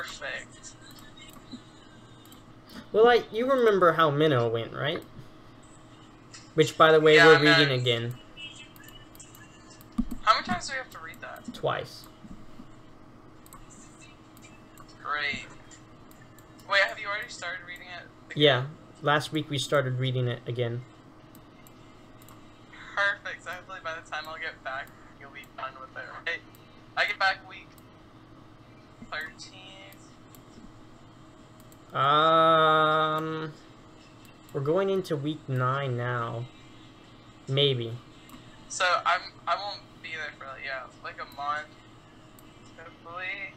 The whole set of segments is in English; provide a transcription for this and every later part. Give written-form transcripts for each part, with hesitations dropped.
Perfect. Well, you remember how Minnow went, right? Which, by the way, Yeah, we're reading again. How many times do we have to read that? Twice. Great. Wait, have you already started reading it again? Yeah. Last week we started reading it again. Perfect. So hopefully by the time I'll get back, you'll be done with it, right? I get back week 13. We're going into week 9 now. Maybe. So I won't be there for like a month. Hopefully.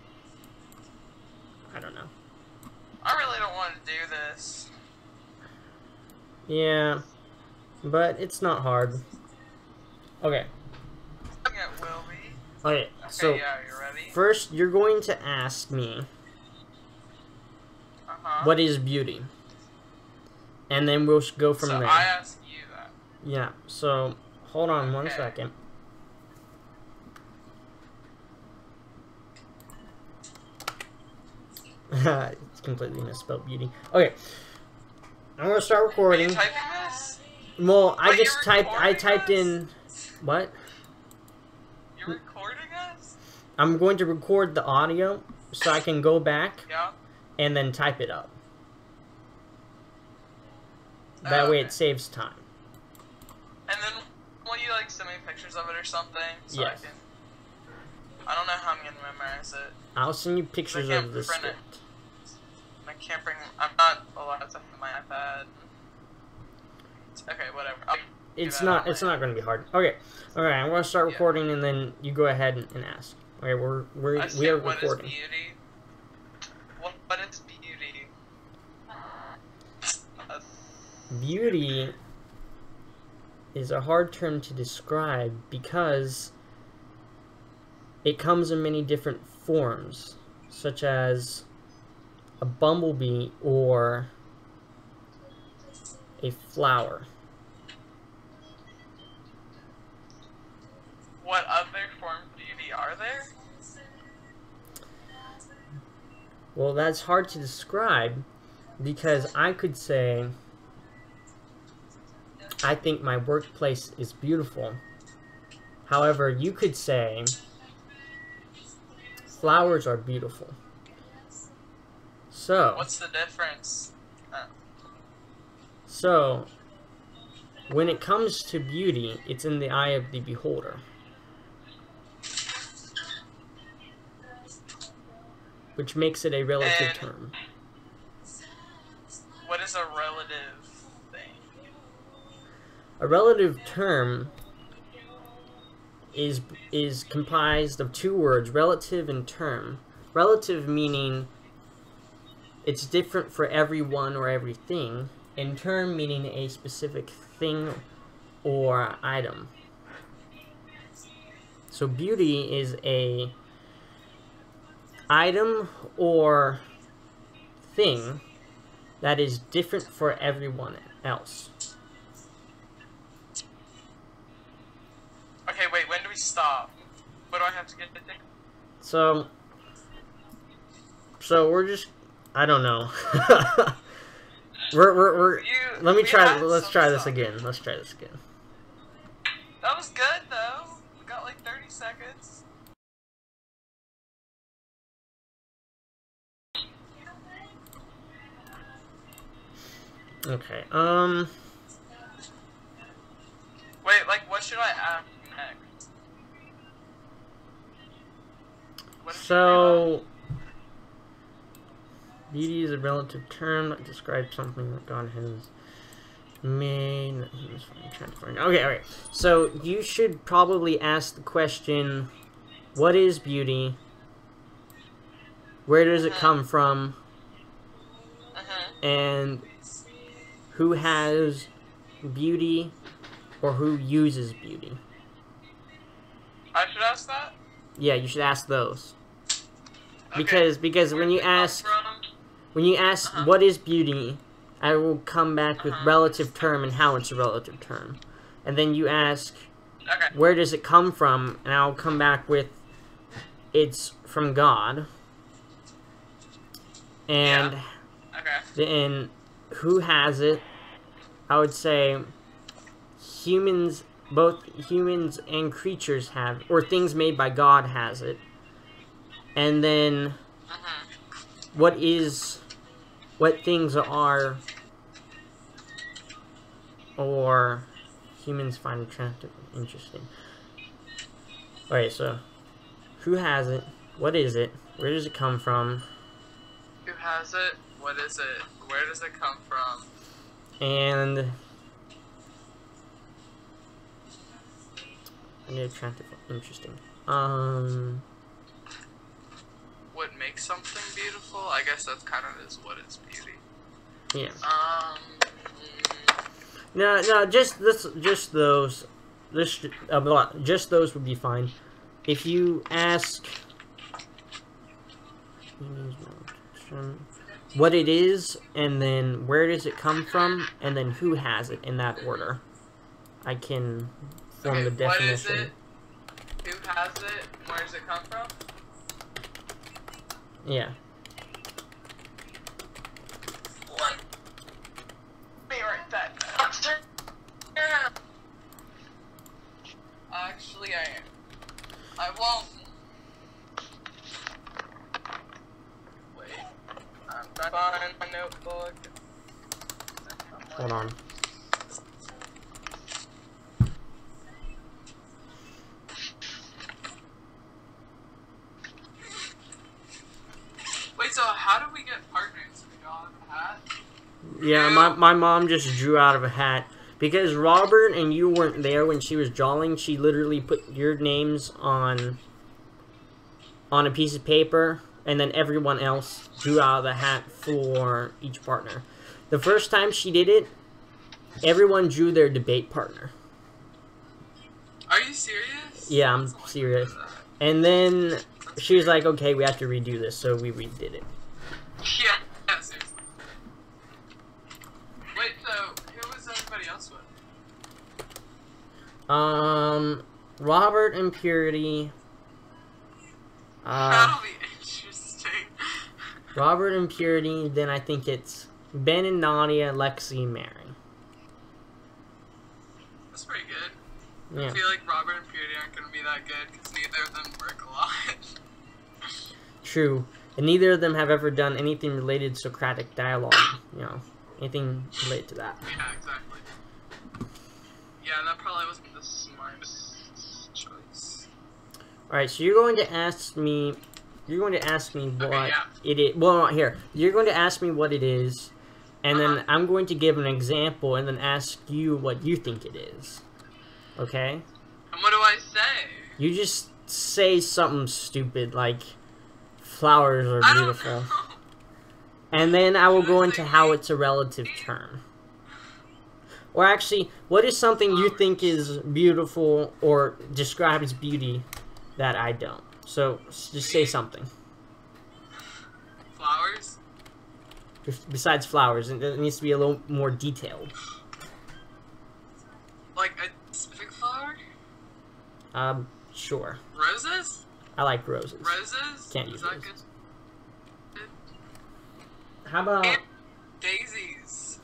I don't know. I really don't want to do this. Yeah, but it's not hard. Okay. It will be. Okay, so yeah, you ready? first you're going to ask me what is beauty? And then we'll go from there. So I ask you that. Yeah, so hold on one second. It's completely misspelled beauty. Okay. I'm gonna start recording. Are you typing this? Well, I Wait, just typed in what? You're recording us? I'm going to record the audio so I can go back and then type it up. That way it saves time. And then will you like send me pictures of it or something? So yes. I don't know how I'm gonna memorize it. I'll send you pictures of the script. I can't bring. I'm not allowed to have my iPad. Okay, whatever. It's not going to be hard. Okay, all right. I'm going to start recording, and then you go ahead and ask. Okay, we are recording. What is beauty? What is beauty? Beauty is a hard term to describe because it comes in many different forms, such as a bumblebee or a flower. What other forms of beauty are there? Well, that's hard to describe because I could say, I think my workplace is beautiful. However, you could say, flowers are beautiful. So, what's the difference? So, when it comes to beauty, it's in the eye of the beholder. Which makes it a relative term. What is a relative thing? A relative term is comprised of two words, relative and term. Relative meaning it's different for everyone or everything, and term meaning a specific thing or item. So beauty is a item or thing that is different for everyone else. Okay, wait, when do we stop? What do I have to get to do? So we're just, I don't know. Let's try this again. Let's try this again. That was good though. We got like 30 seconds. Okay, wait, like, what should I add next? So, beauty is a relative term that describes something that God has made. Okay, so you should probably ask the question, what is beauty? Where does it come from? And who has beauty or who uses beauty? I should ask that? Yeah, you should ask those. Okay. Because when you ask what is beauty, I will come back with relative term and how it's a relative term. And then you ask where does it come from, and I'll come back with it's from God. And then who has it? I would say humans, both humans and creatures have, or things made by God has it. And then what things are, or humans find attractive and interesting. Alright, so who has it? What is it? Where does it come from? Who has it? What is it? Where does it come from? And attractive, interesting. What makes something beautiful? I guess that's kind of is what is beauty. Yeah. No, just those. Just those would be fine. If you ask what it is, and then where does it come from, and then who has it, in that order, I can form the definition. What is it? Who has it? Where does it come from? Yeah. Let me write that. Actually, I am. I won't. Wait. I'm trying to find my notebook. Hold on. Wait, so how do we get partners? We all have a hat? Yeah, my mom just drew out of a hat. Because Robert and you weren't there when she was drawing, she literally put your names on a piece of paper, and then everyone else drew out of the hat for each partner. The first time she did it, everyone drew their debate partner. Are you serious? Yeah, I'm serious. And then she was like, okay, we have to redo this, so we redid it. Yeah, seriously. Wait, so who was everybody else with? Robert and Purity. That'll be interesting. Robert and Purity, then I think it's Ben and Nadia, Lexi and Mary. That's pretty good. Yeah. I feel like Robert and Purity aren't going to be that good because neither of them work a lot. True. And neither of them have ever done anything related to Socratic dialogue. You know, anything related to that. Yeah, exactly. Yeah, that probably wasn't the smartest choice. Alright, so you're going to ask me what it is. Well, not here. You're going to ask me what it is, and then I'm going to give an example and then ask you what you think it is. Okay? And what do I say? You just say something stupid like flowers are beautiful. And then I will go into how it's a relative term. Or actually, what is something you think is beautiful or describes beauty that I don't? So, just say something. Flowers? Besides flowers, it needs to be a little more detailed. Like a specific flower? Sure. Roses? I like roses. Roses? Can't use roses. Good? How about... Daisies.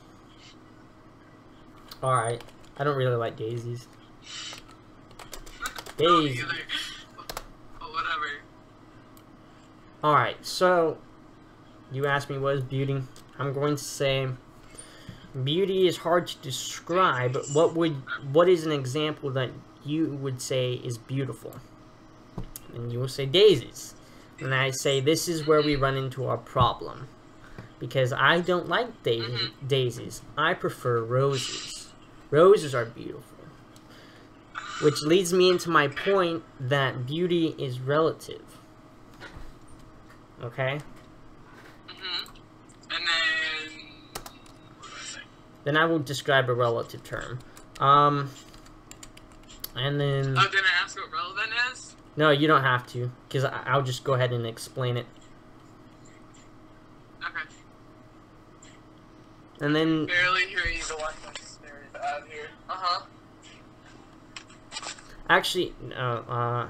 Alright. I don't really like daisies. Daisies. But whatever. Alright, so... You asked me what is beauty. I'm going to say... Beauty is hard to describe. What is an example that you would say is beautiful? And you will say daisies. And I say this is where we run into our problem. Because I don't like daisies. I prefer roses. Roses are beautiful. Which leads me into my point that beauty is relative. Okay? And then... What do I say? Then I will describe a relative term. And then... Oh, didn't I ask what relevant is? No, you don't have to. Because I'll just go ahead and explain it. Okay. And then... Barely hear you, the Wi-Fi's very bad here. Actually, no,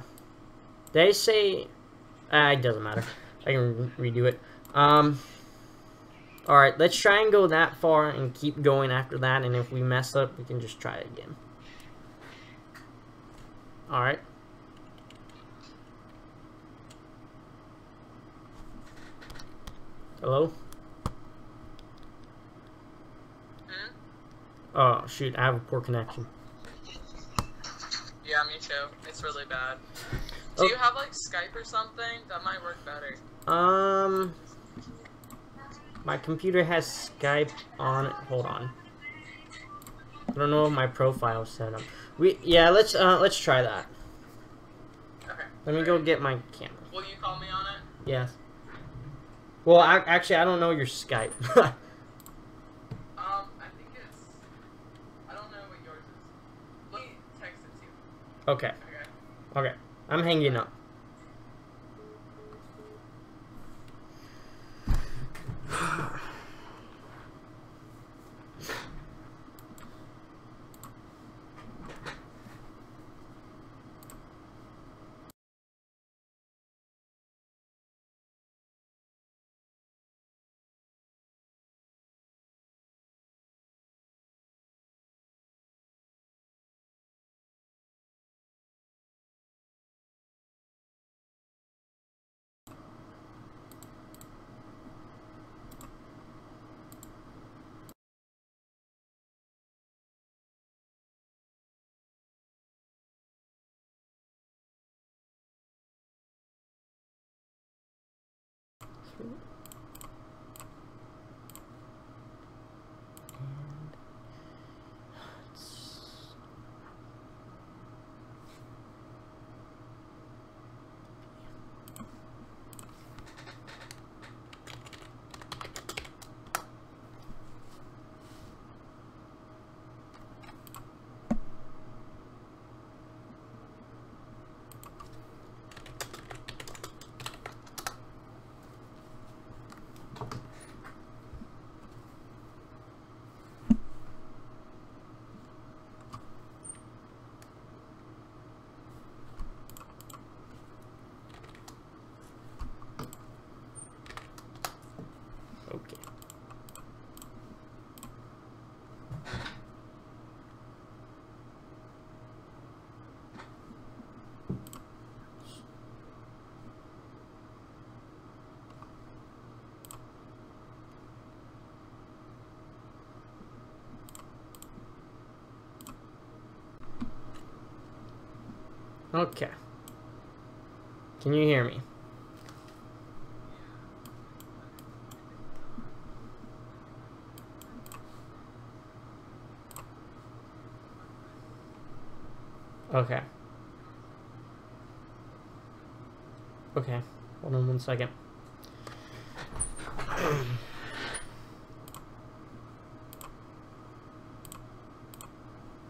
they say... it doesn't matter. I can redo it. Alright, let's try and go that far and keep going after that, and if we mess up, we can just try it again. Alright. Hello? Hmm? Oh, shoot, I have a poor connection. Yeah, me too. It's really bad. Do you have, like, Skype or something? That might work better. My computer has Skype on it. Hold on. I don't know if my profile's set up. Let's try that. Okay. Let me go get my camera. Will you call me on it? Yes. Well, actually, I don't know your Skype. I think it's... I don't know what yours is. Let me text it to you. Okay. Okay. Okay. I'm hanging up. Okay. Okay. Can you hear me? Okay. Okay. Hold on 1 second.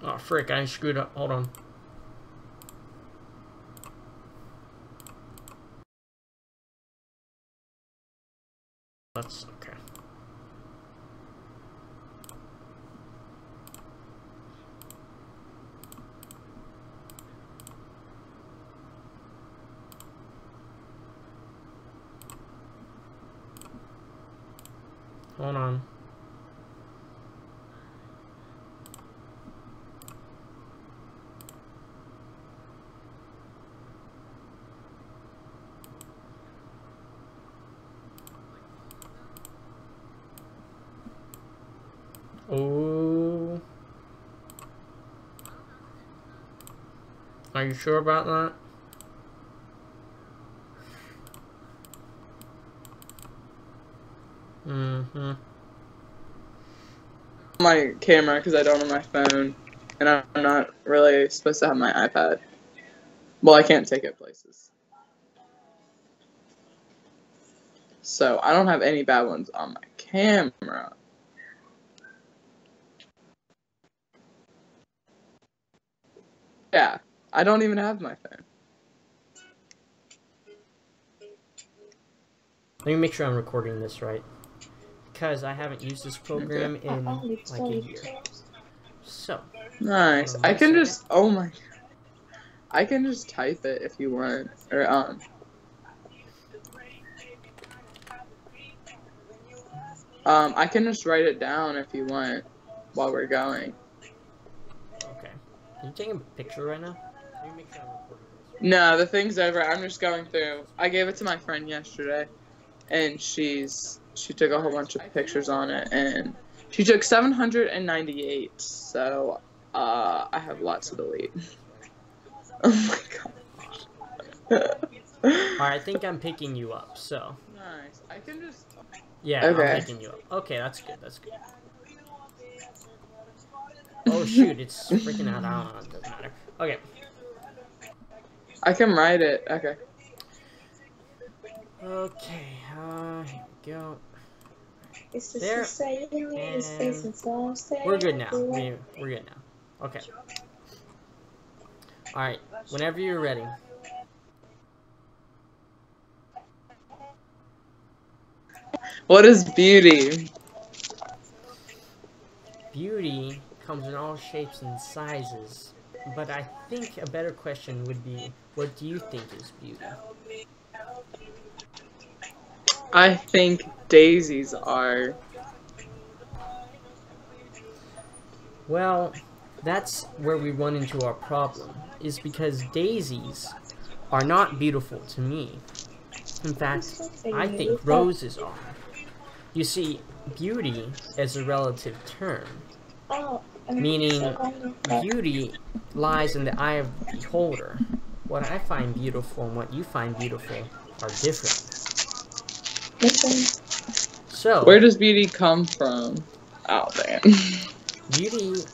Oh, frick, I screwed up. Hold on. That's okay. Hold on. Oh. Are you sure about that? Mm-hmm. My camera, because I don't have my phone, and I'm not really supposed to have my iPad. Well, I can't take it places. So, I don't have any bad ones on my camera. Yeah, I don't even have my phone. Let me make sure I'm recording this right. Because I haven't used this program in like a year. So. Nice. I can just, oh my, I can just type it if you want. Or, I can just write it down if you want while we're going. Okay. Are you taking a picture right now? Let me make sure I'm recording this. No, the thing's over. I'm just going through. I gave it to my friend yesterday, and she took a whole bunch of pictures on it, and she took 798. So I have lots to delete. Oh my god. Alright, I think I'm picking you up, so. Nice. I can just. Yeah, Okay. I'm picking you up. Okay, that's good, that's good. Oh shoot, it's freaking out. I don't know, it doesn't matter. Okay. I can write it. Okay. Okay, here we go. There. We're good now. We're good now. Okay. Alright, whenever you're ready. What is beauty? Beauty comes in all shapes and sizes, but I think a better question would be, what do you think is beauty? I think daisies are. Well, that's where we run into our problem, is because daisies are not beautiful to me. In fact, I think roses are. You see, beauty is a relative term, meaning beauty lies in the eye of the beholder. What I find beautiful and what you find beautiful are different. So, Where does beauty come from? Oh, man. Beauty,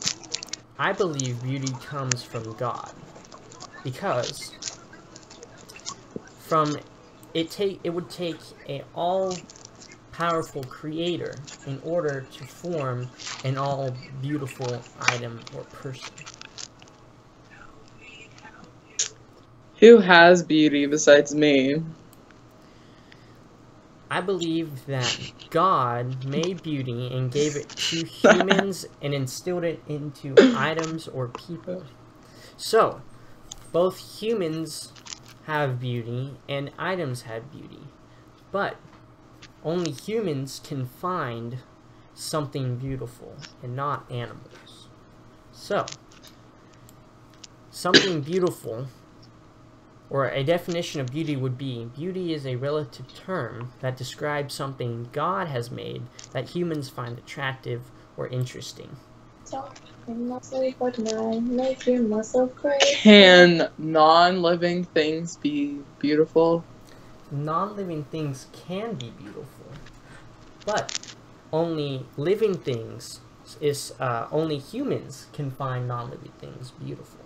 I believe beauty comes from God, because it would take an all-powerful creator in order to form an all-beautiful item or person. Who has beauty besides me? I believe that God made beauty and gave it to humans and instilled it into items or people. So, both humans have beauty and items have beauty, but only humans can find something beautiful and not animals. So, something beautiful, or a definition of beauty would be, beauty is a relative term that describes something God has made that humans find attractive or interesting. Can non-living things be beautiful? Non-living things can be beautiful, but only living things only humans can find non-living things beautiful.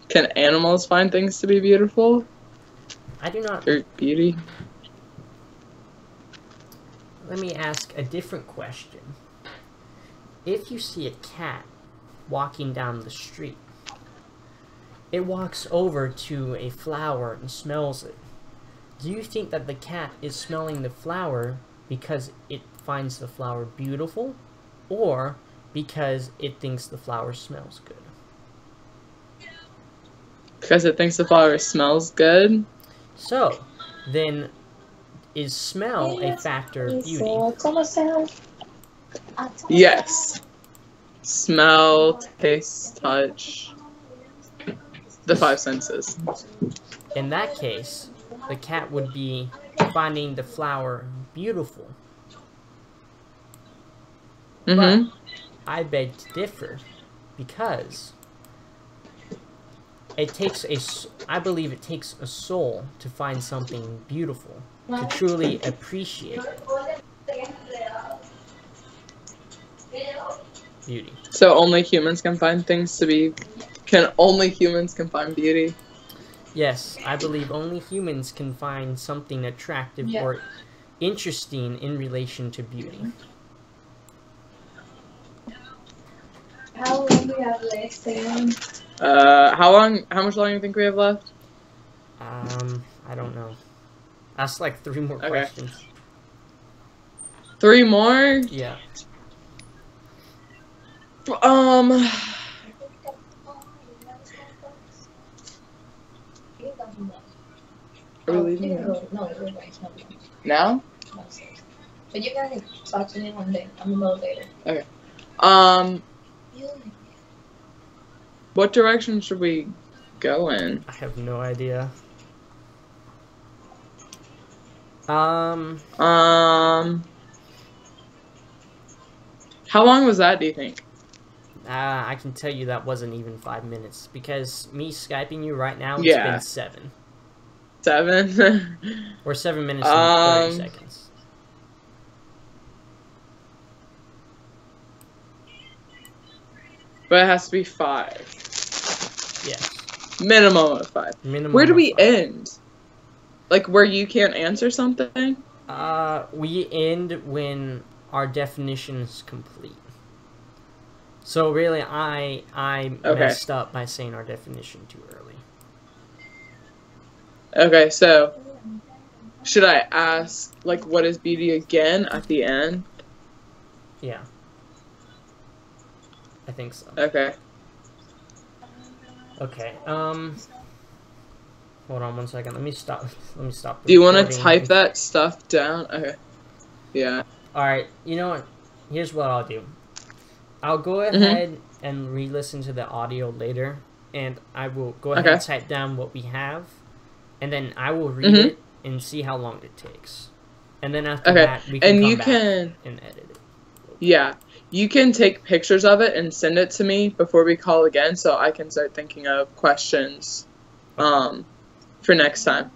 Can animals find things to be beautiful? I do not. Or beauty? Let me ask a different question. If you see a cat walking down the street, it walks over to a flower and smells it. Do you think that the cat is smelling the flower because it finds the flower beautiful, or because it thinks the flower smells good? Because it thinks the flower smells good? So, then, is smell a factor of beauty? Yes. Smell, taste, touch. The five senses. In that case, the cat would be finding the flower beautiful. But I beg to differ, because I believe it takes a soul to find something beautiful, to truly appreciate it. Beauty. So only humans can find things to be... only humans can find beauty? Yes, I believe only humans can find something attractive or interesting in relation to beauty. How long do we have left, Sam? How much longer do you think we have left? I don't know. Ask like 3 more questions. 3 more? Yeah. Are we leaving now? Now? But you gotta talk to me one day. I'm a motivator. Okay. What direction should we go in? I have no idea. How long was that, do you think? I can tell you that wasn't even 5 minutes, because me Skyping you right now, it's Yeah. been 7. 7? Or 7 minutes and 30 seconds. But it has to be 5. Yes. Minimum of 5. Minimum Where do of we 5. end? Like where you can't answer something? We end when our definition is complete. So really, I messed up by saying our definition too early. Okay, so should I ask like what is beauty again at the end? Yeah. I think so. Okay. Okay. Hold on 1 second. Let me stop. Do you want to recording. type that stuff down? Okay. Yeah. All right. You know what? Here's what I'll do. I'll go ahead and re-listen to the audio later, and I will go ahead and type down what we have, and then I will read it and see how long it takes. And then after that, we can come back and edit it. Yeah. You can take pictures of it and send it to me before we call again, so I can start thinking of questions for next time.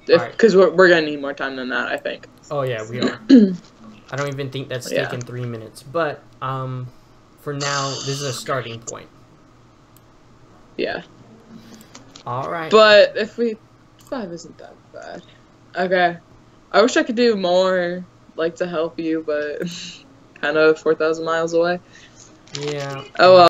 Because we're going to need more time than that, I think. Oh, yeah, we are. I don't even think that's taken 3 minutes. But for now, this is a starting point. Yeah. All right. But if 5 isn't that bad. Okay. I wish I could do more, like, to help you, but kind of 4,000 miles away. Yeah. Oh, well.